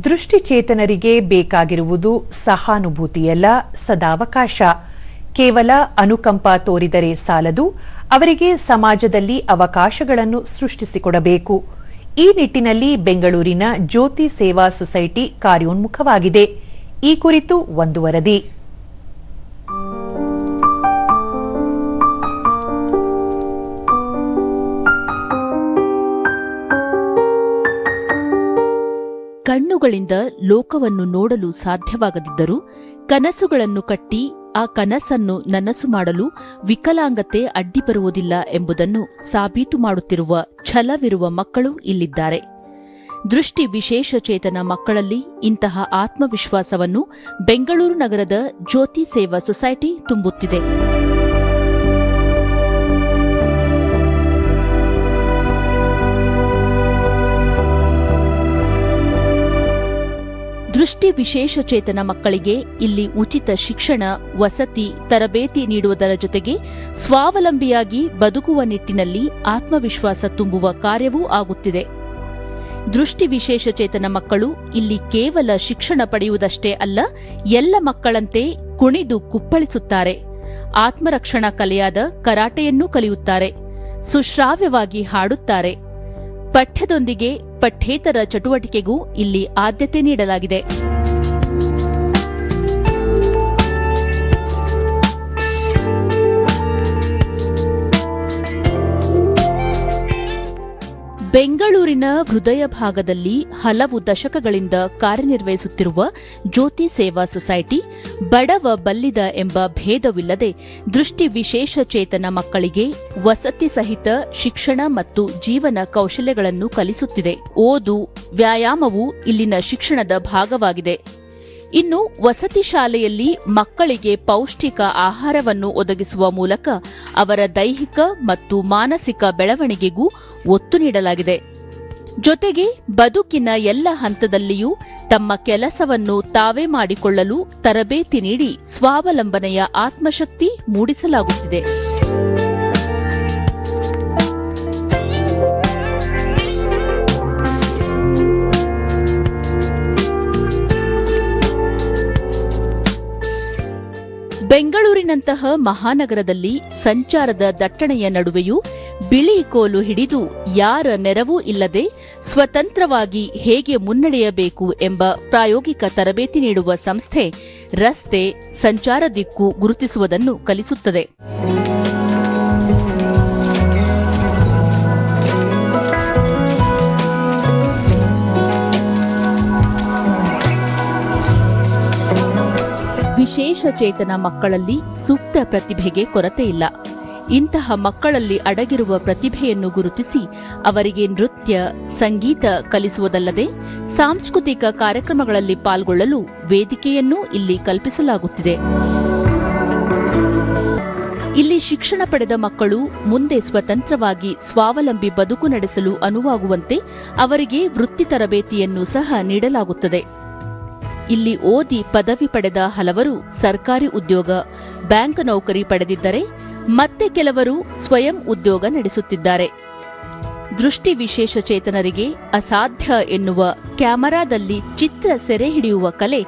ದೃಷ್ಟಿಚೇತನರಿಗೆ ಬೇಕಾಗಿರುವುದು ಸಹಾನುಭೂತಿಯಲ್ಲ, ಸದಾವಕಾಶ. ಕೇವಲ ಅನುಕಂಪ ತೋರಿದರೆ ಸಾಲದು, ಅವರಿಗೆ ಸಮಾಜದಲ್ಲಿ ಅವಕಾಶಗಳನ್ನು ಸೃಷ್ಟಿಸಿಕೊಡಬೇಕು. ಈ ನಿಟ್ಟಿನಲ್ಲಿ ಬೆಂಗಳೂರಿನ ಜ್ಯೋತಿ ಸೇವಾ ಸೊಸೈಟಿ ಕಾರ್ಯೋನ್ಮುಖವಾಗಿದೆ. ಈ ಕುರಿತು ಒಂದು ವರದಿ. ಕಣ್ಣುಗಳಿಂದ ಲೋಕವನ್ನು ನೋಡಲು ಸಾಧ್ಯವಾಗದಿದ್ದರೂ ಕನಸುಗಳನ್ನು ಕಟ್ಟಿ ಆ ಕನಸನ್ನು ನನಸು ಮಾಡಲು ವಿಕಲಾಂಗತೆ ಅಡ್ಡಿ ಬರುವುದಿಲ್ಲ ಎಂಬುದನ್ನು ಸಾಬೀತು ಮಾಡುತ್ತಿರುವ ಛಲವಿರುವ ಮಕ್ಕಳು ಇಲ್ಲಿದ್ದಾರೆ. ದೃಷ್ಟಿ ವಿಶೇಷಚೇತನ ಮಕ್ಕಳಲ್ಲಿ ಇಂತಹ ಆತ್ಮವಿಶ್ವಾಸವನ್ನು ಬೆಂಗಳೂರು ನಗರದ ಜ್ಯೋತಿ ಸೇವಾ ಸೊಸೈಟಿ ತುಂಬುತ್ತಿದೆ. ದೃಷ್ಟಿ ವಿಶೇಷಚೇತನ ಮಕ್ಕಳಿಗೆ ಇಲ್ಲಿ ಉಚಿತ ಶಿಕ್ಷಣ, ವಸತಿ, ತರಬೇತಿ ನೀಡುವುದರ ಜೊತೆಗೆ ಸ್ವಾವಲಂಬಿಯಾಗಿ ಬದುಕುವ ನಿಟ್ಟಿನಲ್ಲಿ ಆತ್ಮವಿಶ್ವಾಸ ತುಂಬುವ ಕಾರ್ಯವೂ ಆಗುತ್ತಿದೆ. ದೃಷ್ಟಿ ವಿಶೇಷಚೇತನ ಮಕ್ಕಳು ಇಲ್ಲಿ ಕೇವಲ ಶಿಕ್ಷಣ ಪಡೆಯುವುದಷ್ಟೇ ಅಲ್ಲ, ಎಲ್ಲ ಮಕ್ಕಳಂತೆ ಕುಣಿದು ಕುಪ್ಪಳಿಸುತ್ತಾರೆ. ಆತ್ಮರಕ್ಷಣಾ ಕಲೆಯಾದ ಕರಾಟೆಯನ್ನೂ ಕಲಿಯುತ್ತಾರೆ. ಸುಶ್ರಾವ್ಯವಾಗಿ ಹಾಡುತ್ತಾರೆ. ಪಠ್ಯದೊಂದಿಗೆ ಪಠ್ಯೇತರ ಚಟುವಟಿಕೆಗೂ ಇಲ್ಲಿ ಆದ್ಯತೆ ನೀಡಲಾಗಿದೆ. ಬೆಂಗಳೂರಿನ ಹೃದಯ ಭಾಗದಲ್ಲಿ ಹಲವು ದಶಕಗಳಿಂದ ಕಾರ್ಯನಿರ್ವಹಿಸುತ್ತಿರುವ ಜ್ಯೋತಿ ಸೇವಾ ಸೊಸೈಟಿ ಬಡವ ಬಲ್ಲಿದ ಎಂಬ ಭೇದವಿಲ್ಲದೆ ದೃಷ್ಟಿ ವಿಶೇಷಚೇತನ ಮಕ್ಕಳಿಗೆ ವಸತಿ ಸಹಿತ ಶಿಕ್ಷಣ ಮತ್ತು ಜೀವನ ಕೌಶಲ್ಯಗಳನ್ನು ಕಲಿಸುತ್ತಿದೆ. ಓದು, ವ್ಯಾಯಾಮವು ಇಲ್ಲಿನ ಶಿಕ್ಷಣದ ಭಾಗವಾಗಿದೆ. ಇನ್ನು ವಸತಿ ಶಾಲೆಯಲ್ಲಿ ಮಕ್ಕಳಿಗೆ ಪೌಷ್ಟಿಕ ಆಹಾರವನ್ನು ಒದಗಿಸುವ ಮೂಲಕ ಅವರ ದೈಹಿಕ ಮತ್ತು ಮಾನಸಿಕ ಬೆಳವಣಿಗೆಗೂ ಒತ್ತು ನೀಡಲಾಗಿದೆ. ಜೊತೆಗೆ ಬದುಕಿನ ಎಲ್ಲ ಹಂತದಲ್ಲಿಯೂ ತಮ್ಮ ಕೆಲಸವನ್ನು ತಾವೇ ಮಾಡಿಕೊಳ್ಳಲು ತರಬೇತಿ ನೀಡಿ ಸ್ವಾವಲಂಬನೆಯ ಆತ್ಮಶಕ್ತಿ ಮೂಡಿಸಲಾಗುತ್ತಿದೆ. ಬೆಂಗಳೂರಿನಂತಹ ಮಹಾನಗರದಲ್ಲಿ ಸಂಚಾರದ ದಟ್ಟಣೆಯ ನಡುವೆಯೂ ಬಿಳಿ ಕೋಲು ಹಿಡಿದು ಯಾರ ನೆರವೂ ಇಲ್ಲದೆ ಸ್ವತಂತ್ರವಾಗಿ ಹೇಗೆ ಮುನ್ನಡೆಯಬೇಕು ಎಂಬ ಪ್ರಾಯೋಗಿಕ ತರಬೇತಿ ನೀಡುವ ಸಂಸ್ಥೆ ರಸ್ತೆ, ಸಂಚಾರ ದಿಕ್ಕು ಗುರುತಿಸುವುದನ್ನು ಕಲಿಸುತ್ತದೆ. ವಿಶೇಷಚೇತನ ಮಕ್ಕಳಲ್ಲಿ ಸೂಕ್ತ ಪ್ರತಿಭೆಗೆ ಕೊರತೆಯಿಲ್ಲ. ಇಂತಹ ಮಕ್ಕಳಲ್ಲಿ ಅಡಗಿರುವ ಪ್ರತಿಭೆಯನ್ನು ಗುರುತಿಸಿ ಅವರಿಗೆ ನೃತ್ಯ, ಸಂಗೀತ ಕಲಿಸುವುದಲ್ಲದೆ ಸಾಂಸ್ಕೃತಿಕ ಕಾರ್ಯಕ್ರಮಗಳಲ್ಲಿ ಪಾಲ್ಗೊಳ್ಳಲು ವೇದಿಕೆಯನ್ನೂ ಇಲ್ಲಿ ಕಲ್ಪಿಸಲಾಗುತ್ತಿದೆ. ಇಲ್ಲಿ ಶಿಕ್ಷಣ ಪಡೆದ ಮಕ್ಕಳು ಮುಂದೆ ಸ್ವತಂತ್ರವಾಗಿ ಸ್ವಾವಲಂಬಿ ಬದುಕು ನಡೆಸಲು ಅನುವಾಗುವಂತೆ ಅವರಿಗೆ ವೃತ್ತಿ ತರಬೇತಿಯನ್ನು ಸಹ ನೀಡಲಾಗುತ್ತದೆ. ಇಲ್ಲಿ ಓದಿ ಪದವಿ ಪಡೆದ ಹಲವರು ಸರ್ಕಾರಿ ಉದ್ಯೋಗ, ಬ್ಯಾಂಕ್ ನೌಕರಿ ಪಡೆದಿದ್ದರೆ ಮತ್ತೆ ಕೆಲವರು ಸ್ವಯಂ ಉದ್ಯೋಗ ನಡೆಸುತ್ತಿದ್ದಾರೆ. ದೃಷ್ಟಿ ವಿಶೇಷಚೇತನರಿಗೆ ಅಸಾಧ್ಯ ಎನ್ನುವ ಕ್ಯಾಮೆರಾದಲ್ಲಿ ಚಿತ್ರ ಸೆರೆ ಹಿಡಿಯುವ ಕಲೆ,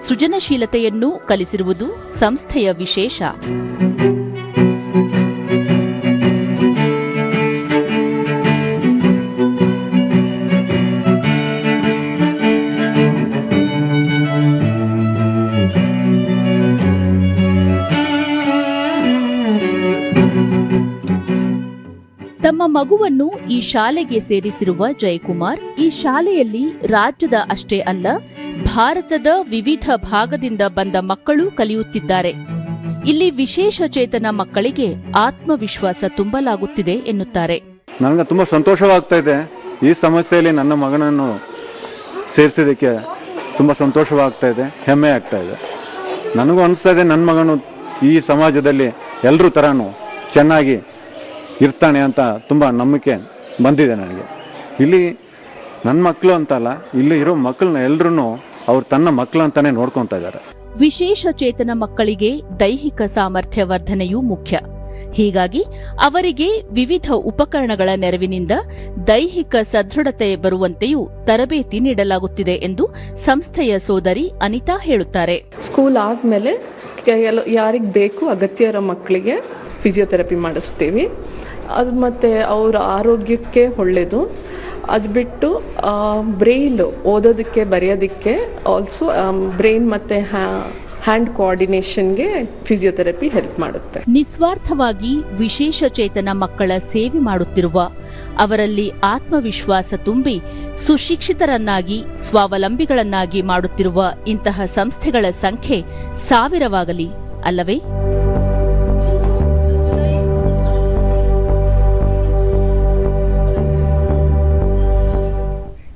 ಸೃಜನಶೀಲತೆಯನ್ನೂ ಕಲಿಸಿರುವುದು ಸಂಸ್ಥೆಯ ವಿಶೇಷ. ತಮ್ಮ ಮಗುವನ್ನು ಈ ಶಾಲೆಗೆ ಸೇರಿಸಿರುವ ಜಯಕುಮಾರ್ ಈ ಶಾಲೆಯಲ್ಲಿ ರಾಜ್ಯದ ಅಷ್ಟೇ ಅಲ್ಲ, ಭಾರತದ ವಿವಿಧ ಭಾಗದಿಂದ ಬಂದ ಮಕ್ಕಳು ಕಲಿಯುತ್ತಿದ್ದಾರೆ. ಇಲ್ಲಿ ವಿಶೇಷಚೇತನ ಮಕ್ಕಳಿಗೆ ಆತ್ಮವಿಶ್ವಾಸ ತುಂಬಲಾಗುತ್ತಿದೆ ಎನ್ನುತ್ತಾರೆ. ನನಗೆ ತುಂಬಾ ಸಂತೋಷವಾಗ್ತಾ ಇದೆ. ಈ ಸಮಸ್ಯೆಯಲ್ಲಿ ನನ್ನ ಮಗನನ್ನು ಸೇರಿಸಿದಕ್ಕೆ ತುಂಬಾ ಸಂತೋಷವಾಗ್ತಾ ಇದೆ, ಹೆಮ್ಮೆ ಆಗ್ತಾ ಇದೆ. ನನಗೂ ಅನಿಸ್ತಾ ಇದೆ ನನ್ನ ಮಗನು ಈ ಸಮಾಜದಲ್ಲಿ ಎಲ್ಲರೂ ತರಾನು ಚೆನ್ನಾಗಿ ಇರ್ತಾನೆ ಅಂತ ತುಂಬ ನಂಬಿಕೆ ಬಂದಿದೆ ನನಗೆ. ಇಲ್ಲಿ ನನ್ನ ಮಕ್ಕಳು ಅಂತಲ್ಲ, ಇಲ್ಲಿ ಇರೋ ಮಕ್ಕಳನ್ನ ಎಲ್ಲರೂ ಅವ್ರು ತನ್ನ ಮಕ್ಕಳು ಅಂತಾನೆ ನೋಡ್ಕೊತಾ ಇದ್ದಾರೆ. ವಿಶೇಷಚೇತನ ಮಕ್ಕಳಿಗೆ ದೈಹಿಕ ಸಾಮರ್ಥ್ಯ ವರ್ಧನೆಯೂ ಮುಖ್ಯ. ಹೀಗಾಗಿ ಅವರಿಗೆ ವಿವಿಧ ಉಪಕರಣಗಳ ನೆರವಿನಿಂದ ದೈಹಿಕ ಸದೃಢತೆ ಬರುವಂತೆಯೂ ತರಬೇತಿ ನೀಡಲಾಗುತ್ತಿದೆ ಎಂದು ಸಂಸ್ಥೆಯ ಸೋದರಿ ಅನಿತಾ ಹೇಳುತ್ತಾರೆ. ಸ್ಕೂಲ್ ಆದಮೇಲೆ ಯಾರಿಗೆ ಬೇಕು ಅಗತ್ಯ ಇರೋ ಮಕ್ಕಳಿಗೆ ಫಿಸಿಯೋಥೆರಪಿ ಮಾಡಿಸ್ತೀವಿ. ಅದು ಮತ್ತು ಅವರ ಆರೋಗ್ಯಕ್ಕೆ ಒಳ್ಳೆಯದು. ಅದು ಬಿಟ್ಟು ಬ್ರೈಲು ಓದೋದಕ್ಕೆ ಬರೆಯೋದಕ್ಕೆ ಆಲ್ಸೋ ಬ್ರೈನ್ ಮತ್ತು ಹ್ಯಾಂಡ್ ಕೋಆರ್ಡಿನೇಷನ್ಗೆ ಫಿಸಿಯೋಥೆರಪಿ ಹೆಲ್ಪ್ ಮಾಡುತ್ತೆ. ನಿಸ್ವಾರ್ಥವಾಗಿ ವಿಶೇಷ ಚೇತನ ಮಕ್ಕಳ ಸೇವೆ ಮಾಡುತ್ತಿರುವ, ಅವರಲ್ಲಿ ಆತ್ಮವಿಶ್ವಾಸ ತುಂಬಿ ಸುಶಿಕ್ಷಿತರನ್ನಾಗಿ ಸ್ವಾವಲಂಬಿಗಳನ್ನಾಗಿ ಮಾಡುತ್ತಿರುವ ಇಂತಹ ಸಂಸ್ಥೆಗಳ ಸಂಖ್ಯೆ ಸಾವಿರವಾಗಲಿ ಅಲ್ಲವೇ?